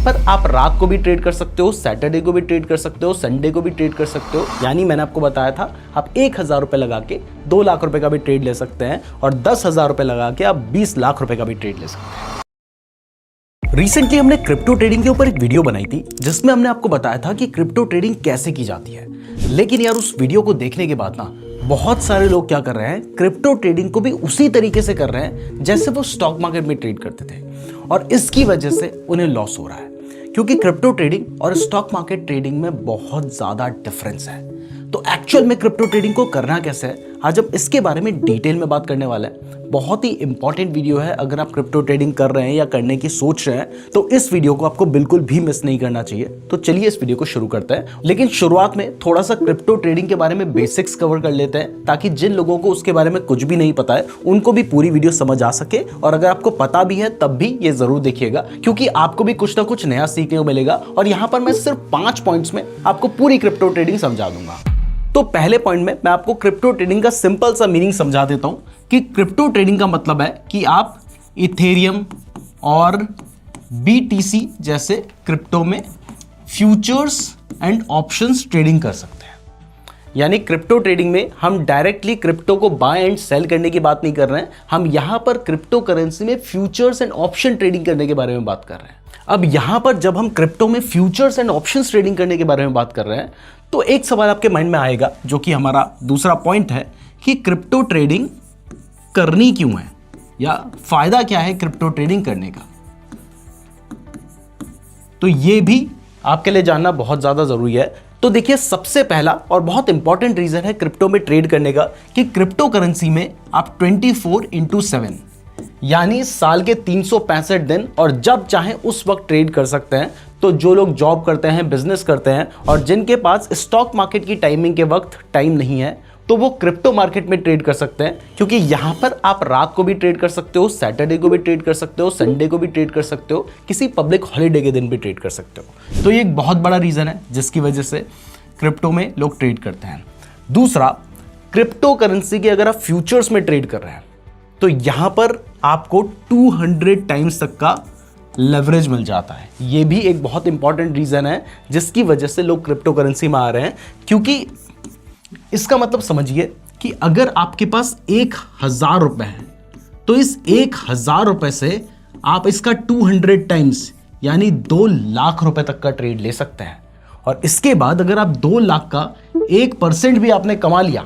पर आप रात को भी ट्रेड कर सकते हो, सैटरडे को भी ट्रेड कर सकते हो, संडे को भी ट्रेड कर सकते हो। यानी मैंने आपको बताया था आप 1,000 रुपए लगा के 2 लाख रुपए का भी ट्रेड ले सकते हैं और 10,000 रुपए लगा के आप 20 लाख रुपए का भी ट्रेड ले सकते हैं। रिसेंटली हमने क्रिप्टो ट्रेडिंग के ऊपर एक वीडियो बनाई थी जिसमें हमने आपको बताया था कि क्रिप्टो ट्रेडिंग कैसे की जाती है। लेकिन यार उस वीडियो को देखने के बाद ना बहुत सारे लोग क्या कर रहे हैं, क्रिप्टो ट्रेडिंग को भी उसी तरीके से कर रहे हैं जैसे वो स्टॉक मार्केट में ट्रेड करते थे और इसकी वजह से उन्हें लॉस हो रहा है, क्योंकि क्रिप्टो ट्रेडिंग और स्टॉक मार्केट ट्रेडिंग में बहुत ज्यादा डिफरेंस है। तो एक्चुअल में क्रिप्टो ट्रेडिंग को करना कैसे है, आज हम इसके बारे में डिटेल में बात करने वाले हैं। बहुत ही इंपॉर्टेंट वीडियो है। अगर आप क्रिप्टो ट्रेडिंग कर रहे हैं या करने की सोच रहे हैं तो इस वीडियो को आपको बिल्कुल भी मिस नहीं करना चाहिए। तो चलिए इस वीडियो को शुरू करते हैं। लेकिन शुरुआत में थोड़ा सा क्रिप्टो ट्रेडिंग के बारे में बेसिक्स कवर कर लेते हैं ताकि जिन लोगों को उसके बारे में कुछ भी नहीं पता है उनको भी पूरी वीडियो समझ आ सके। और अगर आपको पता भी है तब भी ये जरूर देखिएगा, क्योंकि आपको भी कुछ ना कुछ नया सीखने को मिलेगा। और यहां पर मैं सिर्फ 5 पॉइंट्स में आपको पूरी क्रिप्टो ट्रेडिंग समझा दूंगा। तो पहले पॉइंट में मैं आपको क्रिप्टो ट्रेडिंग का सिंपल सा मीनिंग समझा देता हूं कि क्रिप्टो ट्रेडिंग का मतलब है कि आप इथेरियम और BTC जैसे क्रिप्टो में फ्यूचर्स एंड ऑप्शंस ट्रेडिंग कर सकते हैं। यानी क्रिप्टो ट्रेडिंग में हम डायरेक्टली क्रिप्टो को बाय एंड सेल करने की बात नहीं कर रहे हैं, हम यहां पर क्रिप्टो करेंसी में फ्यूचर्स एंड ऑप्शन ट्रेडिंग करने के बारे में बात कर रहे हैं। अब यहां पर जब हम क्रिप्टो में फ्यूचर्स एंड ऑप्शंस ट्रेडिंग करने के बारे में बात कर रहे हैं तो एक सवाल आपके माइंड में आएगा जो कि हमारा दूसरा पॉइंट है कि क्रिप्टो ट्रेडिंग करनी क्यों है या फायदा क्या है क्रिप्टो ट्रेडिंग करने का। तो ये भी आपके लिए जानना बहुत ज्यादा जरूरी है। तो देखिए, सबसे पहला और बहुत इंपॉर्टेंट रीजन है क्रिप्टो में ट्रेड करने का कि क्रिप्टो करेंसी में आप 24/7 यानी साल के 365 दिन और जब चाहें उस वक्त ट्रेड कर सकते हैं। तो जो लोग जॉब करते हैं, बिजनेस करते हैं और जिनके पास स्टॉक मार्केट की टाइमिंग के वक्त टाइम नहीं है तो वो क्रिप्टो मार्केट में ट्रेड कर सकते हैं, क्योंकि यहां पर आप रात को भी ट्रेड कर सकते हो, सैटरडे को भी ट्रेड कर सकते हो, संडे को भी ट्रेड कर सकते हो, किसी पब्लिक हॉलीडे के दिन भी ट्रेड कर सकते हो। तो ये एक बहुत बड़ा रीजन है जिसकी वजह से क्रिप्टो में लोग ट्रेड करते हैं। दूसरा, क्रिप्टो करेंसी के अगर आप फ्यूचर्स में ट्रेड कर रहे हैं तो यहां पर आपको 200 टाइम्स तक का लेवरेज मिल जाता है। यह भी एक बहुत इंपॉर्टेंट रीजन है जिसकी वजह से लोग क्रिप्टो करेंसी में आ रहे हैं, क्योंकि इसका मतलब समझिए कि अगर आपके पास 1,000 रुपए है तो इस 1,000 रुपए से आप इसका 200 टाइम्स यानी 2 लाख रुपए तक का ट्रेड ले सकते हैं। और इसके बाद अगर आप 2 लाख का 1% भी आपने कमा लिया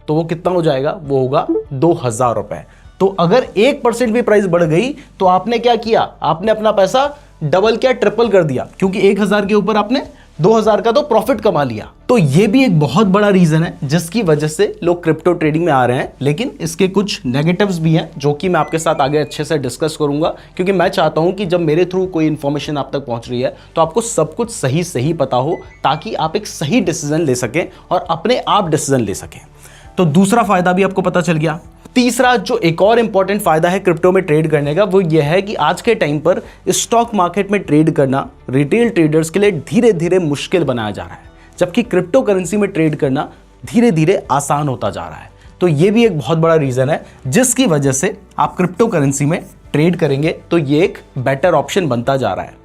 तो वो कितना हो जाएगा, वो होगा 2,000 रुपए। तो अगर 1% भी प्राइस बढ़ गई तो आपने क्या किया, आपने अपना पैसा डबल क्या ट्रिपल कर दिया, क्योंकि 1,000 के ऊपर आपने 2,000 का तो प्रॉफिट कमा लिया। तो ये भी एक बहुत बड़ा रीजन है जिसकी वजह से लोग क्रिप्टो ट्रेडिंग में आ रहे हैं। लेकिन इसके कुछ नेगेटिव्स भी हैं जो कि मैं आपके साथ आगे अच्छे से डिस्कस करूंगा, क्योंकि मैं चाहता हूं कि जब मेरे थ्रू कोई इंफॉर्मेशन आप तक पहुंच रही है तो आपको सब कुछ सही सही पता हो, ताकि आप एक सही डिसीजन ले सकें और अपने आप डिसीजन ले सकें। तो दूसरा फायदा भी आपको पता चल गया। तीसरा जो एक और इंपॉर्टेंट फायदा है क्रिप्टो में ट्रेड करने का, वो यह है कि आज के टाइम पर स्टॉक मार्केट में ट्रेड करना रिटेल ट्रेडर्स के लिए धीरे धीरे मुश्किल बनाया जा रहा है, जबकि क्रिप्टो करेंसी में ट्रेड करना धीरे धीरे आसान होता जा रहा है। तो यह भी एक बहुत बड़ा रीजन है जिसकी वजह से आप क्रिप्टो करेंसी में ट्रेड करेंगे तो ये एक बेटर ऑप्शन बनता जा रहा है।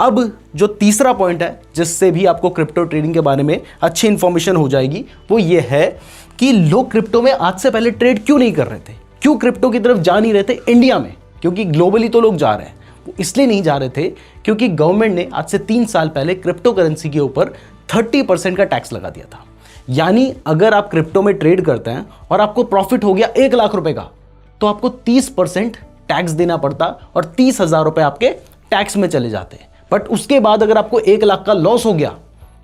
अब जो तीसरा पॉइंट है जिससे भी आपको क्रिप्टो ट्रेडिंग के बारे में अच्छी इंफॉर्मेशन हो जाएगी, वो ये है कि लोग क्रिप्टो में आज से पहले ट्रेड क्यों नहीं कर रहे थे, क्यों क्रिप्टो की तरफ जा नहीं रहे थे इंडिया में, क्योंकि ग्लोबली तो लोग जा रहे हैं। वो इसलिए नहीं जा रहे थे क्योंकि गवर्नमेंट ने आज से 3 साल पहले क्रिप्टो करेंसी के ऊपर 30% का टैक्स लगा दिया था। यानी अगर आप क्रिप्टो में ट्रेड करते हैं और आपको प्रॉफिट हो गया 1 लाख रुपए का तो आपको 30% टैक्स देना पड़ता और 30,000 रुपए आपके टैक्स में चले जाते। बट उसके बाद अगर आपको 1 लाख का लॉस हो गया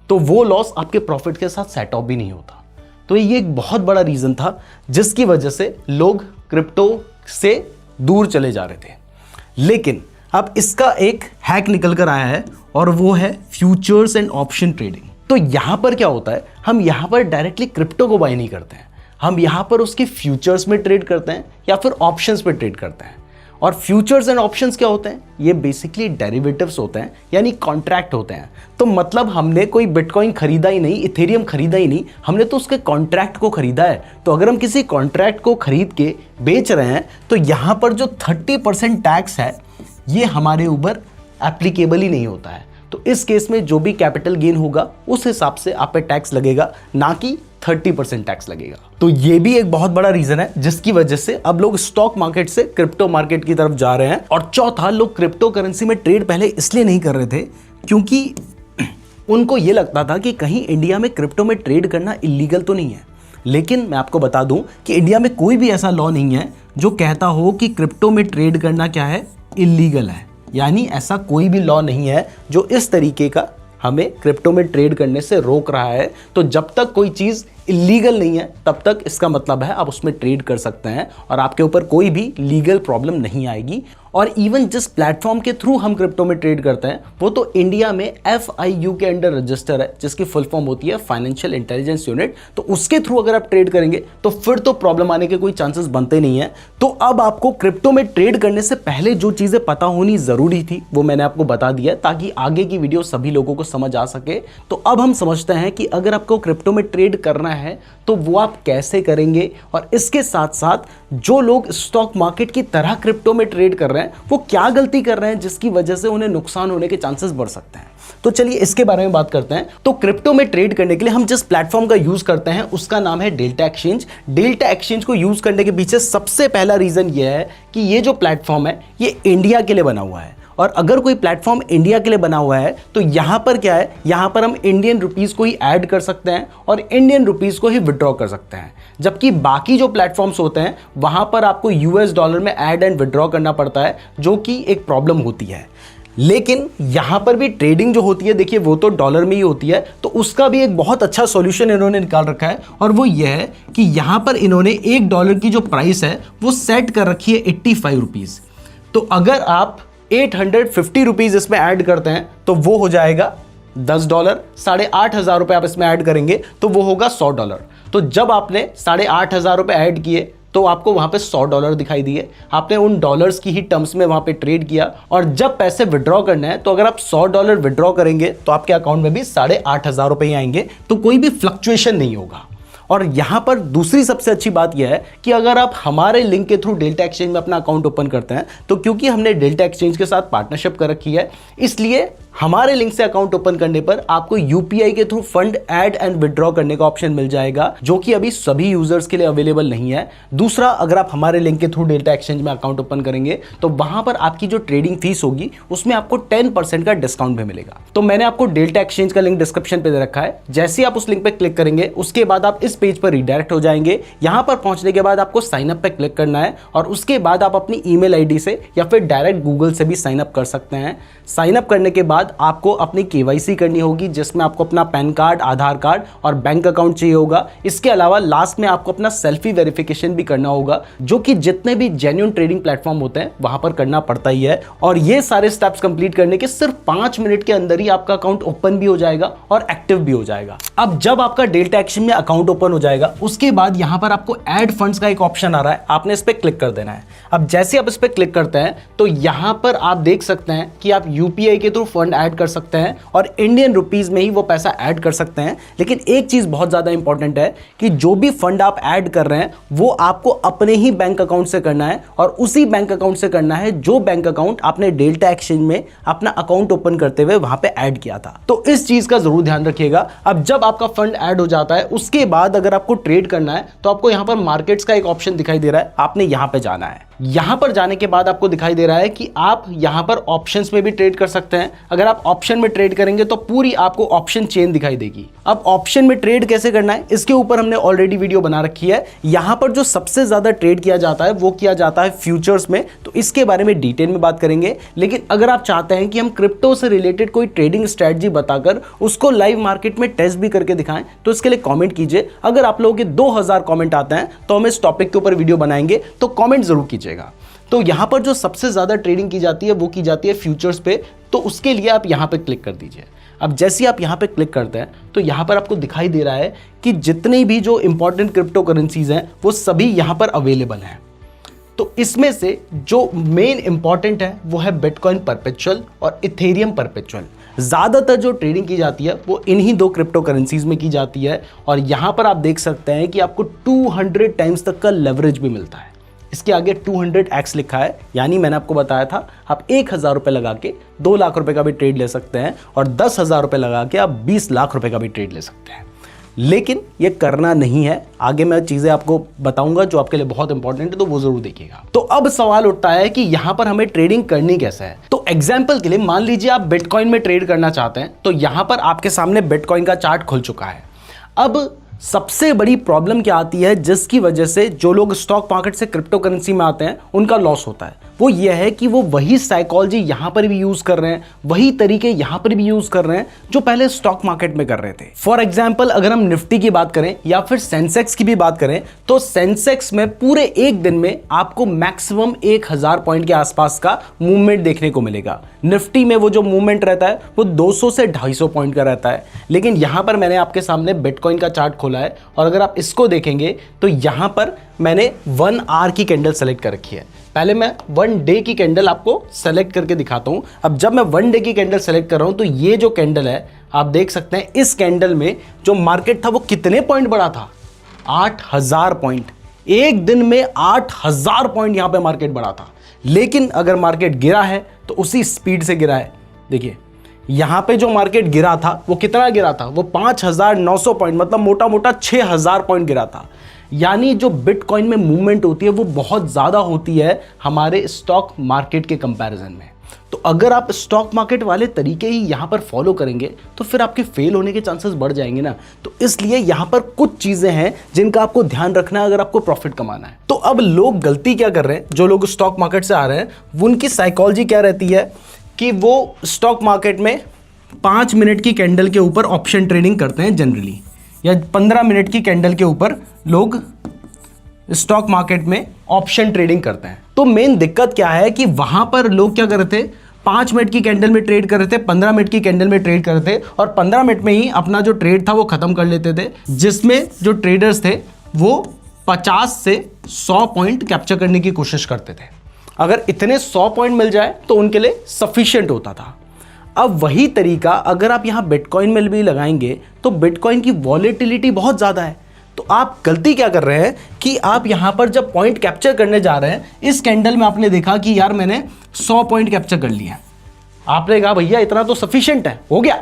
तो वो लॉस आपके प्रॉफिट के साथ सेट ऑफ भी नहीं होता। तो ये एक बहुत बड़ा रीजन था जिसकी वजह से लोग क्रिप्टो से दूर चले जा रहे थे। लेकिन अब इसका एक हैक निकल कर आया है और वो है फ्यूचर्स एंड ऑप्शन ट्रेडिंग। तो यहां पर क्या होता है, हम यहां पर डायरेक्टली क्रिप्टो को बाय नहीं करते हैं, हम यहां पर उसके फ्यूचर्स में ट्रेड करते हैं या फिर ऑप्शंस में ट्रेड करते हैं। और फ्यूचर्स एंड ऑप्शंस क्या होते हैं, ये बेसिकली डेरिवेटिव्स होते हैं, यानी कॉन्ट्रैक्ट होते हैं। तो मतलब हमने कोई बिटकॉइन खरीदा ही नहीं, इथेरियम खरीदा ही नहीं, हमने तो उसके कॉन्ट्रैक्ट को खरीदा है। तो अगर हम किसी कॉन्ट्रैक्ट को खरीद के बेच रहे हैं तो यहां पर जो 30% टैक्स है ये हमारे ऊपर एप्लीकेबल ही नहीं होता है। तो इस केस में जो भी कैपिटल गेन होगा उस हिसाब से आप पे टैक्स लगेगा, ना कि 30% टैक्स लगेगा। तो ये भी एक बहुत बड़ा रीजन है जिसकी वजह से अब लोग स्टॉक मार्केट से क्रिप्टो मार्केट की तरफ जा रहे हैं। और चौथा, लोग क्रिप्टो करेंसी में ट्रेड पहले इसलिए नहीं कर रहे थे क्योंकि उनको ये लगता था कि कहीं इंडिया में क्रिप्टो में ट्रेड करना इलीगल तो नहीं है। लेकिन मैं आपको बता दूं कि इंडिया में कोई भी ऐसा लॉ नहीं है जो कहता हो कि क्रिप्टो में ट्रेड करना क्या है, इलीगल है। यानी ऐसा कोई भी लॉ नहीं है जो इस तरीके का हमें क्रिप्टो में ट्रेड करने से रोक रहा है। तो जब तक कोई चीज़ इलीगल नहीं है तब तक इसका मतलब है आप उसमें ट्रेड कर सकते हैं और आपके ऊपर कोई भी लीगल प्रॉब्लम नहीं आएगी। और इवन जिस प्लेटफॉर्म के थ्रू हम क्रिप्टो में ट्रेड करते हैं वो तो इंडिया में FIU के अंडर रजिस्टर है, जिसकी फुल फॉर्म होती है फाइनेंशियल इंटेलिजेंस यूनिट। तो उसके थ्रू अगर आप ट्रेड करेंगे तो फिर तो प्रॉब्लम आने के कोई चांसेस बनते नहीं है। तो अब आपको क्रिप्टो में ट्रेड करने से पहले जो चीज़ें पता होनी ज़रूरी थी वो मैंने आपको बता दिया ताकि आगे की वीडियो सभी लोगों को समझ आ सके। तो अब हम समझते हैं कि अगर आपको क्रिप्टो में ट्रेड करना है तो वो आप कैसे करेंगे, और इसके साथ साथ जो लोग स्टॉक मार्केट की तरह क्रिप्टो में ट्रेड कर रहे हैं वो क्या गलती कर रहे हैं जिसकी वजह से उन्हें नुकसान होने के चांसेस बढ़ सकते हैं। तो चलिए इसके बारे में बात करते हैं। तो क्रिप्टो में ट्रेड करने के लिए हम जिस प्लेटफॉर्म का यूज करते हैं उसका नाम है डेल्टा एक्सचेंज। डेल्टा एक्सचेंज को यूज करने के पीछे सबसे पहला रीजन यह है कि ये जो प्लेटफॉर्म है ये इंडिया के लिए बना हुआ है। और अगर कोई प्लेटफॉर्म इंडिया के लिए बना हुआ है तो यहाँ पर क्या है, यहाँ पर हम इंडियन रुपीस को ही ऐड कर सकते हैं और इंडियन रुपीस को ही विड्रॉ कर सकते हैं। जबकि बाकी जो प्लेटफॉर्म्स होते हैं वहाँ पर आपको US डॉलर में ऐड एंड विड्रॉ करना पड़ता है, जो कि एक प्रॉब्लम होती है। लेकिन यहाँ पर भी ट्रेडिंग जो होती है देखिए वो तो डॉलर में ही होती है। तो उसका भी एक बहुत अच्छा सॉल्यूशन इन्होंने निकाल रखा है और वो ये है कि यहाँ पर इन्होंने $1 की जो प्राइस है वो सेट कर रखी है 85 रुपीज़। तो अगर आप 850 रुपीज़ इसमें ऐड करते हैं तो वो हो जाएगा $10। 8,500 रुपये आप इसमें ऐड करेंगे तो वो होगा $100। तो जब आपने 8,500 रुपये ऐड किए तो आपको वहाँ पे $100 दिखाई दिए। आपने उन डॉलर्स की ही टर्म्स में वहाँ पे ट्रेड किया और जब पैसे विड्रॉ करना है तो अगर आप $100 विड्रॉ करेंगे तो आपके अकाउंट में भी 8,500 रुपये ही आएंगे। तो कोई भी फ्लक्चुएशन नहीं होगा। और यहाँ पर दूसरी सबसे अच्छी बात यह है कि अगर आप हमारे लिंक के थ्रू डेल्टा एक्सचेंज में अपना अकाउंट ओपन करते हैं तो क्योंकि हमने डेल्टा एक्सचेंज के साथ पार्टनरशिप कर रखी है इसलिए हमारे लिंक से अकाउंट ओपन करने पर आपको UPI के through fund add and withdraw करने का ऑप्शन मिल जाएगा, जो कि अभी सभी यूजर्स के लिए अवेलेबल नहीं है। दूसरा, अगर आप हमारे लिंक के थ्रू डेल्टा एक्सचेंज में अकाउंट ओपन करेंगे तो वहां पर आपकी जो ट्रेडिंग फीस होगी उसमें आपको 10% का डिस्काउंट भी मिलेगा। तो मैंने आपको डेल्टा एक्सचेंज का लिंक डिस्क्रिप्शन पे दे रखा है। जैसे आप उस लिंक पे क्लिक करेंगे उसके बाद आप इस पेज पर रिडायरेक्ट हो जाएंगे। यहां पर पहुंचने के बाद आपको साइन अप पे क्लिक करना है और उसके बाद आप अपनी ईमेल आईडी से या फिर डायरेक्ट गूगल से भी साइन अप कर सकते हैं। साइन अप करने के बाद आपको अपनी KYC करनी होगी जिसमें आपको अपना पैन कार्ड, आधार कार्ड और बैंक अकाउंट चाहिए होगा। इसके अलावा लास्ट में आपको अपना सेल्फी वेरिफिकेशन भी करना होगा, जो कि जितने भी जेन्युइन ट्रेडिंग प्लेटफॉर्म होते हैं वहां पर करना पड़ता ही है। और ये सारे स्टेप्स कंप्लीट करने के सिर्फ 5 मिनट के अंदर ही आपका अकाउंट ओपन भी हो जाएगा और एक्टिव भी हो जाएगा। अब जब आपका डेल्टा एक्सचेंज में अकाउंट ओपन हो जाएगा उसके बाद यहां पर आपको ऐड फंड्स का एक ऑप्शन आ रहा है, आपने इस पर क्लिक कर देना है। अब जैसे आप इस पर क्लिक करते हैं तो यहां पर आप देख सकते हैं कि आप UPI के थ्रू फंड ऐड कर सकते हैं और इंडियन रुपीस में ही वो पैसा ऐड कर सकते हैं। लेकिन एक चीज बहुत ज्यादा इंपॉर्टेंट है कि जो भी फंड आप ऐड कर रहे हैं वो आपको अपने ही बैंक अकाउंट से करना है और उसी बैंक अकाउंट से करना है जो बैंक अकाउंट आपने डेल्टा एक्सचेंज में अपना अकाउंट ओपन करते हुए वहां पे ऐड किया था। तो इस चीज का जरूर ध्यान रखिएगा। अब जब आपका फंड ऐड हो जाता है उसके बाद अगर आपको ट्रेड करना है तो आपको यहां पर मार्केट्स का एक ऑप्शन दिखाई दे रहा है, आपने यहां पे जाना है। यहां पर जाने के बाद आपको दिखाई दे रहा है कि आप यहां पर ऑप्शंस में भी ट्रेड कर सकते हैं। अगर आप ऑप्शन में ट्रेड करेंगे तो पूरी आपको ऑप्शन चेन दिखाई देगी। अब ऑप्शन में ट्रेड कैसे करना है इसके ऊपर हमने ऑलरेडी वीडियो बना रखी है। यहां पर जो सबसे ज्यादा ट्रेड किया जाता है वो किया जाता है फ्यूचर्स में, तो इसके बारे में डिटेल में बात करेंगे। लेकिन अगर आप चाहते हैं कि हम क्रिप्टो से रिलेटेड कोई ट्रेडिंग स्ट्रेटजी बताकर उसको लाइव मार्केट में टेस्ट भी करके दिखाएं तो इसके लिए कॉमेंट कीजिए। अगर आप लोगों के 2000 कॉमेंट आते हैं तो हम इस टॉपिक के ऊपर वीडियो बनाएंगे, तो कॉमेंट जरूर कीजिएगा। तो यहां पर जो सबसे ज्यादा ट्रेडिंग की जाती है वो की जाती है फ्यूचर्स पे, तो उसके लिए आप यहां पे क्लिक कर दीजिए। अब जैसे ही आप यहां पे क्लिक करते हैं तो यहां पर आपको दिखाई दे रहा है कि जितनी भी जो इंपॉर्टेंट क्रिप्टो करेंसीज हैं वो सभी यहां पर अवेलेबल हैं। तो इसमें से जो मेन इंपॉर्टेंट है वो है बिटकॉइन परपेचुअल और इथेरियम परपेचुअल। ज़्यादातर जो ट्रेडिंग की जाती है वो इन्हीं दो क्रिप्टो करेंसीज में की जाती है और यहाँ पर आप देख सकते हैं कि आपको 200 टाइम्स तक का लेवरेज भी मिलता है। इसके आगे 200x लिखा है, यानी मैंने आपको बताया था आप 1000 रुपये लगा के 2 लाख रुपए का भी ट्रेड ले सकते हैं और 10,000 रुपये लगा के आप 20 लाख रुपए का भी ट्रेड ले सकते हैं। लेकिन ये करना नहीं है। आगे मैं चीज़ें आपको बताऊंगा जो आपके लिए बहुत इंपॉर्टेंट है, तो वो जरूर देखिएगा। तो अब सवाल उठता है कि यहां पर हमें ट्रेडिंग करनी कैसे है। तो एग्जाम्पल के लिए मान लीजिए आप बिटकॉइन में ट्रेड करना चाहते हैं, तो यहां पर आपके सामने बिटकॉइन का चार्ट खुल चुका है। अब सबसे बड़ी प्रॉब्लम क्या आती है जिसकी वजह से जो लोग स्टॉक मार्केट से क्रिप्टो करेंसी में आते हैं उनका लॉस होता है, वो ये है कि वो वही साइकोलॉजी यहां पर भी यूज कर रहे हैं, वही तरीके यहां पर भी यूज कर रहे हैं जो पहले स्टॉक मार्केट में कर रहे थे। फॉर एग्जाम्पल अगर हम निफ्टी की बात करें या फिर सेंसेक्स की भी बात करें, तो सेंसेक्स में पूरे एक दिन में आपको मैक्सिमम 1000 पॉइंट के आसपास का मूवमेंट देखने को मिलेगा। निफ्टी में वो जो मूवमेंट रहता है वो 200 से 250 पॉइंट का रहता है। लेकिन यहां पर मैंने आपके सामने बिटकॉइन का चार्ट खोला है और अगर आप इसको देखेंगे तो यहां पर मैंने 1 आवर की कैंडल सेलेक्ट कर रखी है। पहले मैं 1 डे की कैंडल आपको सेलेक्ट करके दिखाता हूं। अब जब मैं 1 डे की कैंडल सेलेक्ट कर रहा हूं तो ये जो कैंडल है आप देख सकते हैं, इस कैंडल में जो मार्केट था वो कितने पॉइंट बढ़ा था, 8000 पॉइंट। एक दिन में 8000 पॉइंट यहां पे मार्केट बढ़ा था। लेकिन अगर मार्केट गिरा है तो उसी स्पीड से गिरा है। देखिए यहां पे जो मार्केट गिरा था वो कितना गिरा था, वो 5900 पॉइंट, मतलब मोटा मोटा 6000 पॉइंट गिरा था। यानी जो बिटकॉइन में मूवमेंट होती है वो बहुत ज़्यादा होती है हमारे स्टॉक मार्केट के कंपैरिजन में। तो अगर आप स्टॉक मार्केट वाले तरीके ही यहाँ पर फॉलो करेंगे तो फिर आपके फेल होने के चांसेस बढ़ जाएंगे ना। तो इसलिए यहाँ पर कुछ चीज़ें हैं जिनका आपको ध्यान रखना है अगर आपको प्रॉफिट कमाना है। तो अब लोग गलती क्या कर रहे हैं, जो लोग स्टॉक मार्केट से आ रहे हैं, उनकी साइकोलॉजी क्या रहती है कि वो स्टॉक मार्केट में 5 मिनट की कैंडल के ऊपर ऑप्शन ट्रेडिंग करते हैं जनरली, या 15 मिनट की कैंडल के ऊपर लोग स्टॉक मार्केट में ऑप्शन ट्रेडिंग करते हैं। तो मेन दिक्कत क्या है कि वहां पर लोग क्या कर रहे थे, 5 मिनट की कैंडल में ट्रेड कर रहे थे, 15 मिनट की कैंडल में ट्रेड कर रहे थे और 15 मिनट में ही अपना जो ट्रेड था वो खत्म कर लेते थे, जिसमें जो ट्रेडर्स थे वो 50 से 100 पॉइंट कैप्चर करने की कोशिश करते थे। अगर इतने 100 पॉइंट मिल जाए तो उनके लिए सफिशिएंट होता था। अब वही तरीका अगर आप यहाँ बिटकॉइन में भी लगाएंगे तो बिटकॉइन की वॉलेटिलिटी बहुत ज़्यादा है। तो आप गलती क्या कर रहे हैं कि आप यहाँ पर जब पॉइंट कैप्चर करने जा रहे हैं, इस कैंडल में आपने देखा कि यार मैंने 100 पॉइंट कैप्चर कर लिया, आपने कहा भैया इतना तो सफिशिएंट है, हो गया।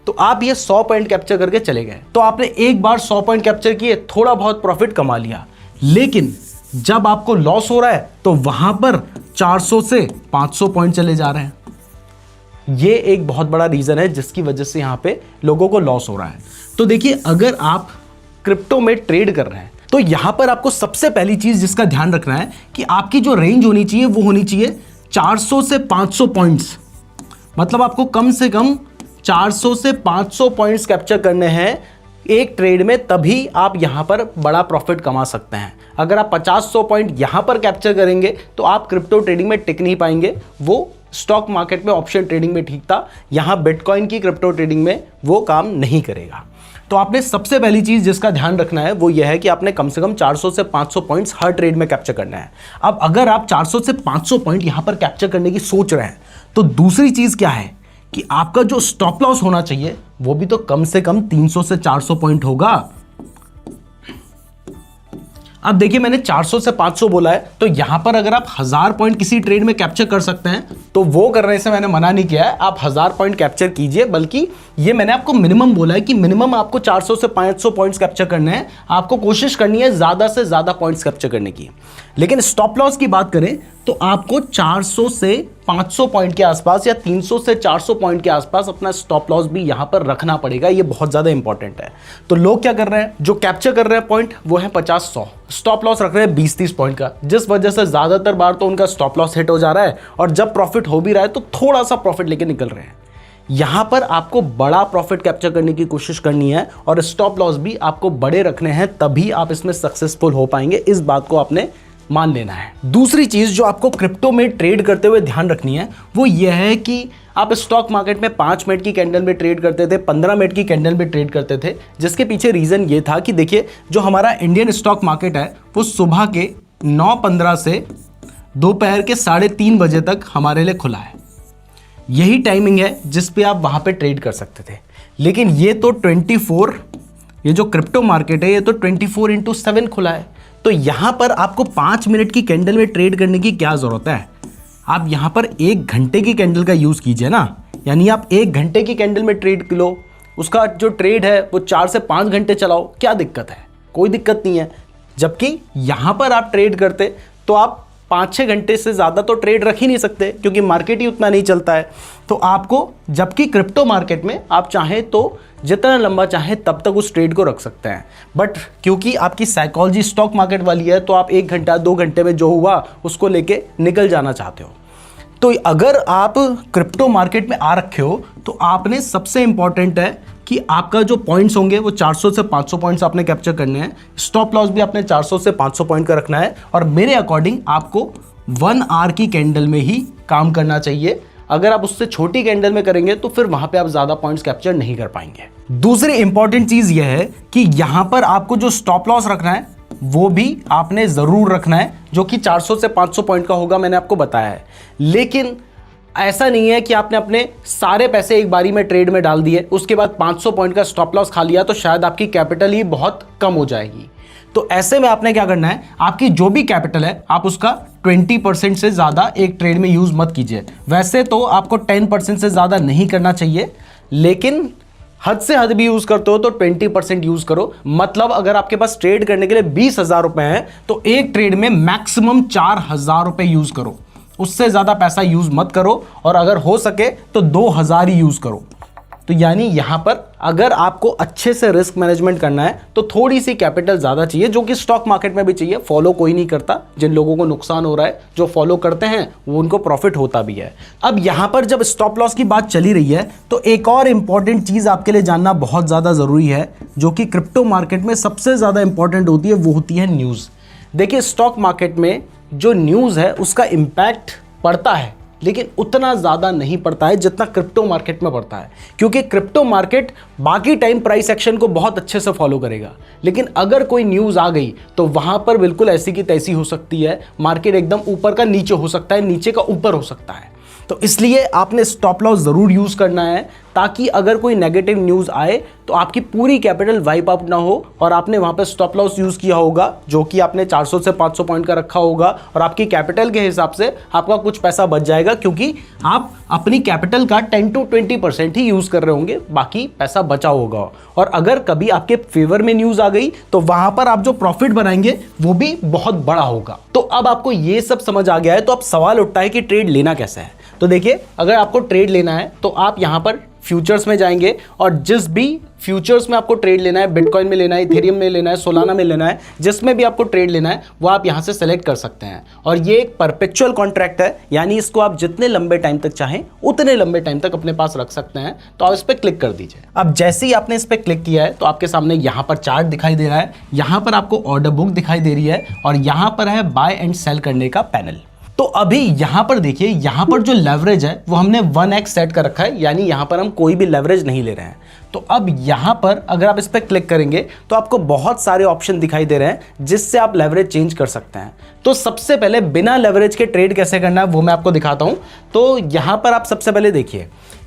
तो आप ये 100 पॉइंट कैप्चर करके चले गए, तो आपने एक बार 100 पॉइंट कैप्चर किए, थोड़ा बहुत प्रॉफिट कमा लिया। लेकिन जब आपको लॉस हो रहा है तो वहां पर 400 से 500 पॉइंट चले जा रहे हैं। ये एक बहुत बड़ा रीजन है जिसकी वजह से यहां पे लोगों को लॉस हो रहा है। तो देखिए अगर आप क्रिप्टो में ट्रेड कर रहे हैं तो यहां पर आपको सबसे पहली चीज जिसका ध्यान रखना है कि आपकी जो रेंज होनी चाहिए वो होनी चाहिए 400 से 500 पॉइंट्स। मतलब आपको कम से कम 400 से 500 पॉइंट्स कैप्चर करने हैं एक ट्रेड में, तभी आप यहां पर बड़ा प्रॉफिट कमा सकते हैं। अगर आप 50-100 पॉइंट यहां पर कैप्चर करेंगे तो आप क्रिप्टो ट्रेडिंग में टिक नहीं पाएंगे। वो स्टॉक मार्केट में ऑप्शन ट्रेडिंग में ठीक था, यहां बिटकॉइन की क्रिप्टो ट्रेडिंग में वो काम नहीं करेगा। तो आपने सबसे पहली चीज जिसका ध्यान रखना है वो यह है कि आपने कम से कम 400 से 500 पॉइंट्स हर ट्रेड में कैप्चर करना है। अब अगर आप 400 से 500 पॉइंट यहां पर कैप्चर करने की सोच रहे हैं तो दूसरी चीज क्या है कि आपका जो स्टॉप लॉस होना चाहिए वो भी तो कम से कम 300 से 400 पॉइंट होगा। अब देखिए मैंने 400 से 500 बोला है, तो यहां पर अगर आप 1000 पॉइंट किसी ट्रेड में कैप्चर कर सकते हैं तो वो करने से मैंने मना नहीं किया है, आप 1000 पॉइंट कैप्चर कीजिए। बल्कि ये मैंने आपको मिनिमम बोला है कि मिनिमम आपको 400 से 500 पॉइंट्स कैप्चर करने हैं, आपको कोशिश करनी है ज्यादा से ज्यादा पॉइंट्स कैप्चर करने की। लेकिन स्टॉप लॉस की बात करें तो आपको 400 से 500 पॉइंट के आसपास या 300 से 400 पॉइंट के आसपास अपना स्टॉप लॉस भी यहां पर रखना पड़ेगा। ये बहुत ज्यादा इंपॉर्टेंट है। तो लोग क्या कर रहे हैं, जो कैप्चर कर रहे हैं पॉइंट वो है 50-100, स्टॉप लॉस रख रहे हैं 20-30 पॉइंट का, जिस वजह से ज्यादातर बार तो उनका स्टॉप लॉस हिट हो जा रहा है और जब प्रॉफिट हो भी रहा है तो थोड़ा सा प्रॉफिट लेके निकल रहे हैं। यहां पर आपको बड़ा प्रॉफिट कैप्चर करने की कोशिश करनी है और स्टॉप लॉस भी आपको बड़े रखने हैं, तभी आप इसमें सक्सेसफुल हो पाएंगे। इस बात को आपने मान लेना है। दूसरी चीज जो आपको क्रिप्टो में ट्रेड करते हुए ध्यान रखनी है वो यह है कि आप स्टॉक मार्केट में 5 मिनट की कैंडल में ट्रेड करते थे, 15 मिनट की कैंडल में ट्रेड करते थे, जिसके पीछे रीजन ये था कि देखिए जो हमारा इंडियन स्टॉक मार्केट है वो सुबह के 9:15 से दोपहर के 3:30 बजे तक हमारे लिए खुला है। यही टाइमिंग है जिस पे आप वहां पे ट्रेड कर सकते थे। लेकिन ये तो 24, ये जो क्रिप्टो मार्केट है ये तो 24/7 खुला है। तो यहां पर आपको 5 मिनट की कैंडल में ट्रेड करने की क्या जरूरत है, आप यहां पर 1 घंटे की कैंडल का यूज कीजिए ना, यानी आप 1 घंटे की कैंडल में ट्रेड लो, उसका जो ट्रेड है वो 4 से 5 घंटे चलाओ, क्या दिक्कत है, कोई दिक्कत नहीं है। जबकि यहां पर आप ट्रेड करते तो आप 5-6 घंटे से ज़्यादा तो ट्रेड रख ही नहीं सकते, क्योंकि मार्केट ही उतना नहीं चलता है। तो आपको, जबकि क्रिप्टो मार्केट में आप चाहें तो जितना लंबा चाहें तब तक उस ट्रेड को रख सकते हैं, बट क्योंकि आपकी साइकोलॉजी स्टॉक मार्केट वाली है तो आप 1 घंटा 2 घंटे में जो हुआ उसको लेके निकल जाना चाहते हो। तो अगर आप क्रिप्टो मार्केट में आ रखे हो तो आपने, सबसे इंपॉर्टेंट है कि आपका जो पॉइंट्स होंगे वो 400 से 500 पॉइंट्स आपने कैप्चर करने हैं, स्टॉप लॉस भी आपने 400 से 500 पॉइंट का रखना है, और मेरे अकॉर्डिंग आपको 1 आवर की कैंडल में ही काम करना चाहिए। अगर आप उससे छोटी कैंडल में करेंगे तो फिर वहां पे आप ज्यादा पॉइंट्स कैप्चर नहीं कर पाएंगे। दूसरी इंपॉर्टेंट चीज यह है कि यहां पर आपको जो स्टॉप लॉस रखना है वो भी आपने जरूर रखना है, जो कि 400 से 500 पॉइंट का होगा, मैंने आपको बताया है। लेकिन ऐसा नहीं है कि आपने अपने सारे पैसे एक बारी में ट्रेड में डाल दिए, उसके बाद 500 पॉइंट का स्टॉप लॉस खा लिया तो शायद आपकी कैपिटल ही बहुत कम हो जाएगी। तो ऐसे में आपने क्या करना है, आपकी जो भी कैपिटल है आप उसका 20% से ज़्यादा एक ट्रेड में यूज़ मत कीजिए। वैसे तो आपको 10% से ज़्यादा नहीं करना चाहिए, लेकिन हद से हद भी यूज़ करते हो तो 20% यूज़ करो। मतलब अगर आपके पास ट्रेड करने के लिए 20,000 रुपये हैं तो एक ट्रेड में मैक्सिमम 4,000 रुपये यूज़ करो, उससे ज़्यादा पैसा यूज़ मत करो, और अगर हो सके तो 2,000 ही यूज़ करो। तो यानी यहां पर अगर आपको अच्छे से रिस्क मैनेजमेंट करना है तो थोड़ी सी कैपिटल ज़्यादा चाहिए, जो कि स्टॉक मार्केट में भी चाहिए। फॉलो कोई नहीं करता, जिन लोगों को नुकसान हो रहा है, जो फॉलो करते हैं वो उनको प्रॉफिट होता भी है। अब यहां पर जब स्टॉप लॉस की बात चली रही है तो एक और इंपॉर्टेंट चीज़ आपके लिए जानना बहुत ज़्यादा ज़रूरी है, जो कि क्रिप्टो मार्केट में सबसे ज़्यादा इंपॉर्टेंट होती है, वो होती है न्यूज़। देखिए, स्टॉक मार्केट में जो न्यूज़ है उसका इम्पैक्ट पड़ता है, लेकिन उतना ज़्यादा नहीं पड़ता है जितना क्रिप्टो मार्केट में पड़ता है, क्योंकि क्रिप्टो मार्केट बाकी टाइम प्राइस एक्शन को बहुत अच्छे से फॉलो करेगा, लेकिन अगर कोई न्यूज़ आ गई तो वहाँ पर बिल्कुल ऐसी की तैसी हो सकती है, मार्केट एकदम ऊपर का नीचे हो सकता है, नीचे का ऊपर हो सकता है। तो इसलिए आपने स्टॉप लॉस ज़रूर यूज़ करना है, ताकि अगर कोई नेगेटिव न्यूज़ आए तो आपकी पूरी कैपिटल वाइप आउट ना हो, और आपने वहाँ पे स्टॉप लॉस यूज़ किया होगा जो कि आपने 400 से 500 पॉइंट का रखा होगा, और आपकी कैपिटल के हिसाब से आपका कुछ पैसा बच जाएगा, क्योंकि आप अपनी कैपिटल का 10 to 20% ही यूज़ कर रहे होंगे, बाकी पैसा बचा होगा। और अगर कभी आपके फेवर में न्यूज़ आ गई तो वहाँ पर आप जो प्रॉफिट बनाएंगे वो भी बहुत बड़ा होगा। तो अब आपको ये सब समझ आ गया है, तो अब सवाल उठता है कि ट्रेड लेना कैसे है। तो देखिए, अगर आपको ट्रेड लेना है तो आप यहाँ पर फ्यूचर्स में जाएंगे, और जिस भी फ्यूचर्स में आपको ट्रेड लेना है, बिटकॉइन में लेना है, इथेरियम में लेना है, सोलाना में लेना है, जिसमें भी आपको ट्रेड लेना है वो आप यहाँ से सेलेक्ट कर सकते हैं। और ये एक परपेचुअल कॉन्ट्रैक्ट है, यानी इसको आप जितने लंबे टाइम तक चाहें उतने लंबे टाइम तक अपने पास रख सकते हैं। तो आप इस पर क्लिक कर दीजिए। अब जैसे ही आपने इस पर क्लिक किया है तो आपके सामने यहाँ पर चार्ट दिखाई दे रहा है, यहाँ पर आपको ऑर्डर बुक दिखाई दे रही है, और यहाँ पर है बाय एंड सेल करने का पैनल। तो अभी यहां पर देखिए, यहां पर जो लेवरेज है वो हमने 1x सेट कर रखा है, यानी यहां पर हम कोई भी लेवरेज नहीं ले रहे हैं। तो अब यहां पर अगर आप इस पर क्लिक करेंगे तो आपको बहुत सारे ऑप्शन दिखाई दे रहे हैं जिससे आप लेवरेज चेंज कर सकते हैं। तो सबसे पहले बिना लेवरेज के ट्रेड कैसे करना है वो मैं आपको दिखाता हूं। तो यहां पर आप सबसे पहले देखिए,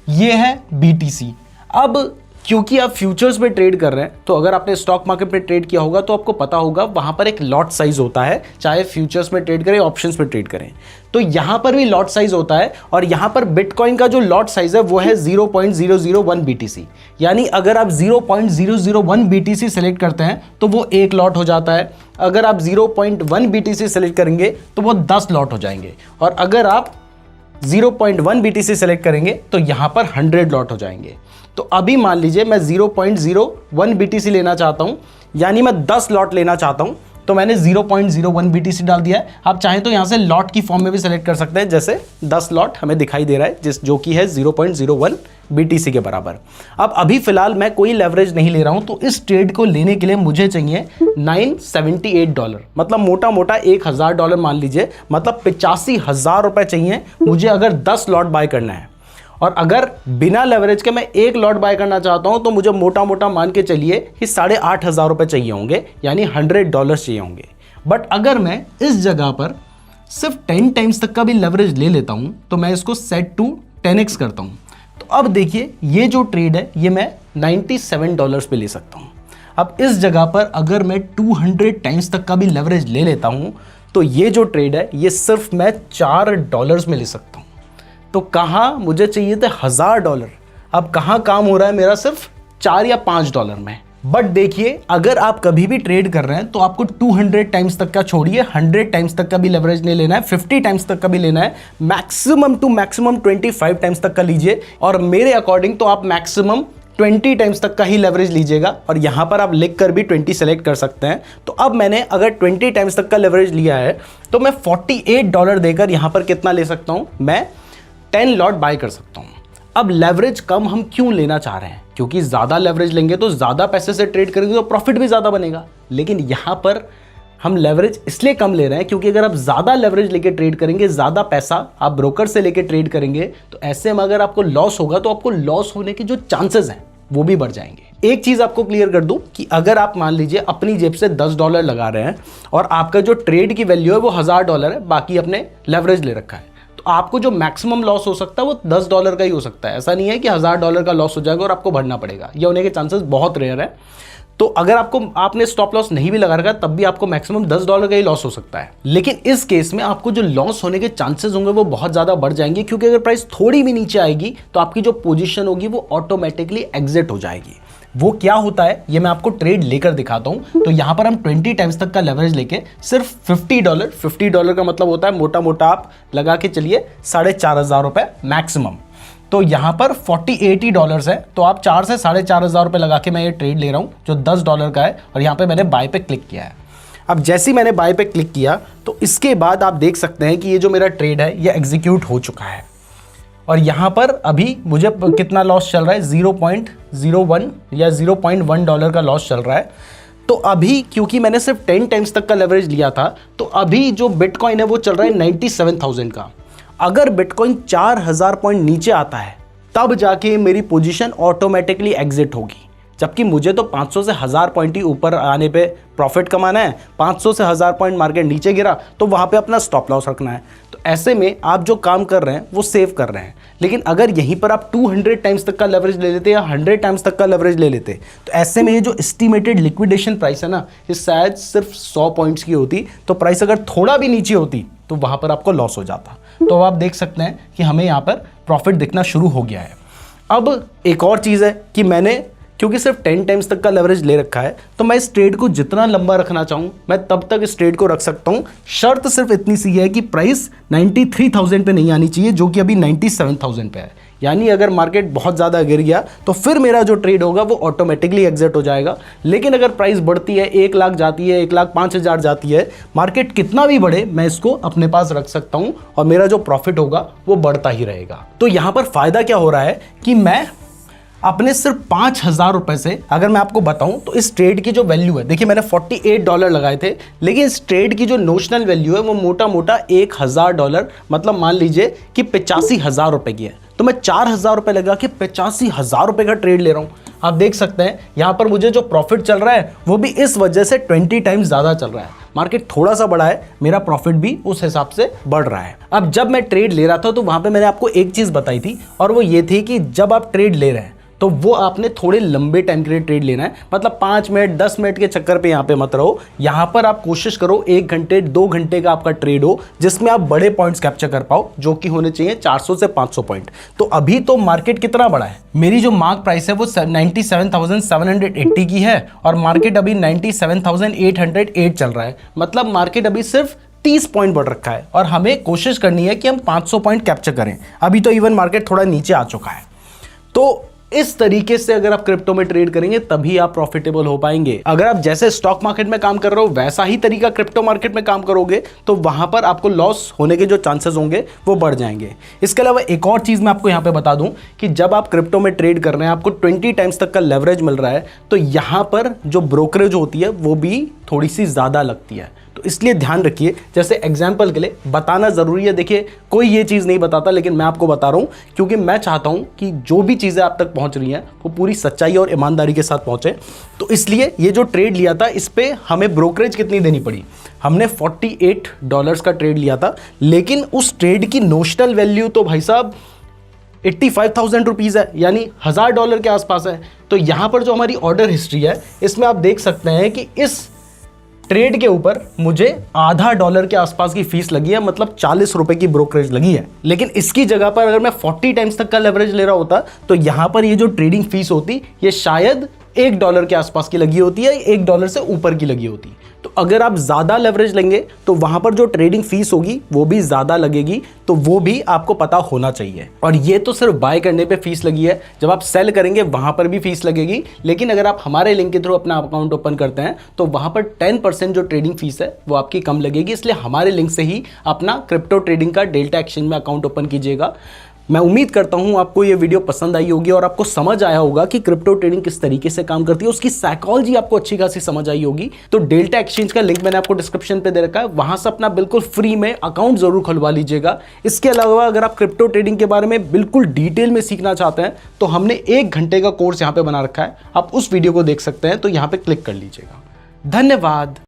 ये है BTC। अब क्योंकि आप फ्यूचर्स में ट्रेड कर रहे हैं, तो अगर आपने स्टॉक मार्केट में ट्रेड किया होगा तो आपको पता होगा वहां पर एक लॉट साइज होता है, चाहे फ्यूचर्स में ट्रेड करें, ऑप्शंस में ट्रेड करें। तो यहां पर भी लॉट साइज होता है, और यहां पर बिटकॉइन का जो लॉट साइज है वो है 0.001 BTC। यानी अगर आप 0.001 BTC सेलेक्ट करते हैं तो वो एक लॉट हो जाता है। अगर आप 0.1 BTC सेलेक्ट करेंगे तो वो 10 लॉट हो जाएंगे, और अगर आप 0.1 BTC सेलेक्ट करेंगे तो यहां पर 100 लॉट हो जाएंगे। तो अभी मान लीजिए मैं 0.01 BTC लेना चाहता हूं, यानी मैं 10 लॉट लेना चाहता हूं, तो मैंने 0.01 BTC डाल दिया है। आप चाहें तो यहां से लॉट की फॉर्म में भी सेलेक्ट कर सकते हैं, जैसे 10 लॉट हमें दिखाई दे रहा है, जो कि है 0.01 BTC के बराबर। अब अभी फिलहाल मैं कोई लेवरेज नहीं ले रहा हूं, तो इस ट्रेड को लेने के लिए मुझे चाहिए $978, मतलब मोटा मोटा $1,000 मान लीजिए, मतलब 85,000 रुपए चाहिए मुझे अगर 10 लॉट बाय करना है। और अगर बिना लेवरेज के मैं एक लॉट बाय करना चाहता हूं तो मुझे मोटा मोटा मान के चलिए कि 8,500 रुपए चाहिए होंगे, यानी $100 चाहिए होंगे। बट अगर मैं इस जगह पर सिर्फ 10 टाइम्स तक का भी लेवरेज ले लेता हूं तो मैं इसको सेट टू 10x करता हूं। तो अब देखिए, ये जो ट्रेड है ये मैं $97 पे ले सकता हूं। अब इस जगह पर अगर मैं 200 टाइम्स तक का भी लेवरेज ले लेता हूं तो ये जो ट्रेड है ये सिर्फ मैं $4 में ले सकता हूं। तो कहाँ मुझे चाहिए थे $1000, अब कहाँ काम हो रहा है मेरा सिर्फ $4 या $5 में। बट देखिए अगर आप कभी भी ट्रेड कर रहे हैं तो आपको 200 टाइम्स तक का छोड़िए, 100 टाइम्स तक का भी लेवरेज नहीं लेना है, 50 टाइम्स तक का भी लेना है, मैक्सिमम टू मैक्सिमम 25 टाइम्स तक का लीजिए। और मेरे अकॉर्डिंग तो आप मैक्सिमम 20 टाइम्स तक का ही लेवरेज लीजिएगा, और यहां पर आप लिख कर भी 20 सेलेक्ट कर सकते हैं। तो अब मैंने अगर 20 टाइम्स तक का लेवरेज लिया है तो मैं $48 देकर यहां पर कितना ले सकता हूं, मैं 10 लॉट बाय कर सकता हूं। अब लेवरेज कम हम क्यों लेना चाह रहे हैं, क्योंकि ज़्यादा लेवरेज लेंगे तो ज़्यादा पैसे से ट्रेड करेंगे तो प्रॉफिट भी ज़्यादा बनेगा। लेकिन यहाँ पर हम लेवरेज इसलिए कम ले रहे हैं क्योंकि अगर आप ज़्यादा लेवरेज लेके ट्रेड करेंगे, ज़्यादा पैसा आप ब्रोकर से लेके ट्रेड करेंगे, तो ऐसे में अगर आपको लॉस होगा तो आपको लॉस होने के जो चांसेस हैं वो भी बढ़ जाएंगे। एक चीज़ आपको क्लियर कर दूं कि अगर आप मान लीजिए अपनी जेब से $10 लगा रहे हैं और आपका जो ट्रेड की वैल्यू है वो $1000 है, बाकी अपने लेवरेज ले रखा है, आपको जो मैक्सिमम लॉस हो सकता है वो $10 का ही हो सकता है। ऐसा नहीं है कि $1000 का लॉस हो जाएगा और आपको भरना पड़ेगा, ये होने के चांसेस बहुत रेयर है। तो अगर आपने स्टॉप लॉस नहीं भी लगा रखा तब भी आपको मैक्सिमम $10 का ही लॉस हो सकता है। लेकिन इस केस में आपको जो लॉस होने के चांसेस होंगे वो बहुत ज़्यादा बढ़ जाएंगे, क्योंकि अगर प्राइस थोड़ी भी नीचे आएगी तो आपकी जो पोजीशन होगी वो ऑटोमेटिकली एग्जिट हो जाएगी। वो क्या होता है ये मैं आपको ट्रेड लेकर दिखाता हूं। तो यहां पर हम 20 टाइम्स तक का लेवरेज लेके सिर्फ $50 का मतलब होता है मोटा मोटा आप लगा के चलिए $4500 मैक्सिमम। तो यहां पर $40-80 है, तो आप 4 से $4500 लगा के मैं ये ट्रेड ले रहा हूं जो $10 का है, और यहां पे मैंने बाय पे क्लिक किया है। अब जैसे ही मैंने बाय पे क्लिक किया तो इसके बाद आप देख सकते हैं कि ये जो मेरा ट्रेड है ये एग्जीक्यूट हो चुका है, और यहाँ पर अभी मुझे कितना लॉस चल रहा है, 0.01 या $0.1 का लॉस चल रहा है। तो अभी क्योंकि मैंने सिर्फ 10 टाइम्स तक का लेवरेज लिया था, तो अभी जो बिटकॉइन है वो चल रहा है 97,000 का। अगर बिटकॉइन 4000 पॉइंट नीचे आता है तब जाके मेरी पोजीशन ऑटोमेटिकली एग्जिट होगी, जबकि मुझे तो 500 से 1000 पॉइंट ही ऊपर आने पे प्रॉफिट कमाना है। 500 से 1000 पॉइंट मार्केट नीचे गिरा तो वहाँ पे अपना स्टॉप लॉस रखना है। तो ऐसे में आप जो काम कर रहे हैं वो सेव कर रहे हैं। लेकिन अगर यहीं पर आप 200 टाइम्स तक का लेवरेज ले लेते या 100 टाइम्स तक का लेवरेज ले लेते, तो ऐसे में ये जो एस्टिमेटेड लिक्विडेशन प्राइस है ना, ये शायद सिर्फ 100 पॉइंट्स की होती। तो प्राइस अगर थोड़ा भी नीचे होती तो वहाँ पर आपको लॉस हो जाता। तो आप देख सकते हैं कि हमें यहाँ पर प्रॉफिट दिखना शुरू हो गया है। अब एक और चीज़ है कि मैंने क्योंकि सिर्फ 10 टाइम्स तक का लेवरेज ले रखा है, तो मैं इस ट्रेड को जितना लंबा रखना चाहूँ मैं तब तक इस ट्रेड को रख सकता हूँ। शर्त सिर्फ इतनी सी है कि प्राइस 93,000 पे नहीं आनी चाहिए, जो कि अभी 97,000 पे है। यानी अगर मार्केट बहुत ज़्यादा गिर गया तो फिर मेरा जो ट्रेड होगा वो ऑटोमेटिकली एग्जिट हो जाएगा। लेकिन अगर प्राइस बढ़ती है, 1 लाख जाती है, 1,05,000 जाती है, मार्केट कितना भी बढ़े, मैं इसको अपने पास रख सकता हूँ और मेरा जो प्रॉफिट होगा वो बढ़ता ही रहेगा। तो यहाँ पर फ़ायदा क्या हो रहा है कि मैं अपने सिर्फ $5,000 से, अगर मैं आपको बताऊं तो इस ट्रेड की जो वैल्यू है, देखिए मैंने $48 लगाए थे, लेकिन इस ट्रेड की जो नोशनल वैल्यू है वो मोटा मोटा $1,000 मतलब मान लीजिए कि $85,000 की है। तो मैं $4,000 लगा के $85,000 का ट्रेड ले रहा हूं। आप देख सकते हैं यहाँ पर मुझे जो प्रॉफिट चल रहा है वो भी इस वजह से 20 टाइम्स ज़्यादा चल रहा है। मार्केट थोड़ा सा बढ़ा है, मेरा प्रॉफिट भी उस हिसाब से बढ़ रहा है। अब जब मैं ट्रेड ले रहा था तो वहाँ पे मैंने आपको एक चीज़ बताई थी, और वो ये थी कि जब आप ट्रेड ले रहे हैं तो वो आपने थोड़े लंबे टाइम के लिए ट्रेड लेना है। मतलब 5 मिनट 10 मिनट के चक्कर पे यहाँ पे मत रहो। यहाँ पर आप कोशिश करो 1 घंटे 2 घंटे का आपका ट्रेड हो, जिसमें आप बड़े पॉइंट्स कैप्चर कर पाओ, जो कि होने चाहिए 400 से 500 पॉइंट। तो अभी तो मार्केट कितना बड़ा है, मेरी जो मार्क प्राइस है वो 97,780 की है, और मार्केट अभी 97,808 चल रहा है। मतलब मार्केट अभी सिर्फ 30 पॉइंट बढ़ रखा है, और हमें कोशिश करनी है कि हम 500 पॉइंट कैप्चर करें। अभी तो इवन मार्केट थोड़ा नीचे आ चुका है। तो इस तरीके से अगर आप क्रिप्टो में ट्रेड करेंगे तभी आप प्रॉफिटेबल हो पाएंगे। अगर आप जैसे स्टॉक मार्केट में काम कर रहे हो वैसा ही तरीका क्रिप्टो मार्केट में काम करोगे तो वहां पर आपको लॉस होने के जो चांसेस होंगे वो बढ़ जाएंगे। इसके अलावा एक और चीज मैं आपको यहां पे बता दूं कि जब आप क्रिप्टो में ट्रेड कर रहे हैं, आपको 20 टाइम्स तक का लेवरेज मिल रहा है, तो यहां पर जो ब्रोकरेज होती है वो भी थोड़ी सी ज्यादा लगती है। तो इसलिए ध्यान रखिए। जैसे एग्जाम्पल के लिए बताना ज़रूरी है, देखिए कोई ये चीज़ नहीं बताता, लेकिन मैं आपको बता रहा हूँ क्योंकि मैं चाहता हूँ कि जो भी चीज़ें आप तक पहुँच रही हैं वो पूरी सच्चाई और ईमानदारी के साथ पहुँचे। तो इसलिए ये जो ट्रेड लिया था इस पर हमें ब्रोकरेज कितनी देनी पड़ी, हमने $48 का ट्रेड लिया था, लेकिन उस ट्रेड की नोशनल वैल्यू तो भाई साहब 85,000 रुपीज़ है, यानी $1000 के आसपास है। तो यहाँ पर जो हमारी ऑर्डर हिस्ट्री है इसमें आप देख सकते हैं कि इस ट्रेड के ऊपर मुझे $0.50 के आसपास की फीस लगी है, मतलब 40 रुपए की ब्रोकरेज लगी है। लेकिन इसकी जगह पर अगर मैं 40 टाइम्स तक का लेवरेज ले रहा होता तो यहाँ पर ये जो ट्रेडिंग फीस होती ये शायद $1 के आसपास की लगी होती है, $1 से ऊपर की लगी होती। तो अगर आप ज़्यादा लेवरेज लेंगे तो वहाँ पर जो ट्रेडिंग फीस होगी वो भी ज़्यादा लगेगी, तो वो भी आपको पता होना चाहिए। और ये तो सिर्फ बाय करने पे फीस लगी है, जब आप सेल करेंगे वहाँ पर भी फीस लगेगी। लेकिन अगर आप हमारे लिंक के थ्रू अपना अकाउंट ओपन करते हैं तो वहाँ पर 10% जो ट्रेडिंग फीस है वो आपकी कम लगेगी। इसलिए हमारे लिंक से ही अपना क्रिप्टो ट्रेडिंग का डेल्टा एक्सचेंज में अकाउंट ओपन कीजिएगा। मैं उम्मीद करता हूं आपको ये वीडियो पसंद आई होगी और आपको समझ आया होगा कि क्रिप्टो ट्रेडिंग किस तरीके से काम करती है, उसकी साइकोलॉजी आपको अच्छी खासी समझ आई होगी। तो डेल्टा एक्सचेंज का लिंक मैंने आपको डिस्क्रिप्शन पे दे रखा है, वहां से अपना बिल्कुल फ्री में अकाउंट जरूर खुलवा लीजिएगा। इसके अलावा अगर आप क्रिप्टो ट्रेडिंग के बारे में बिल्कुल डिटेल में सीखना चाहते हैं तो हमने 1 घंटे का कोर्स यहाँ पे बना रखा है, आप उस वीडियो को देख सकते हैं, तो यहाँ पे क्लिक कर लीजिएगा। धन्यवाद।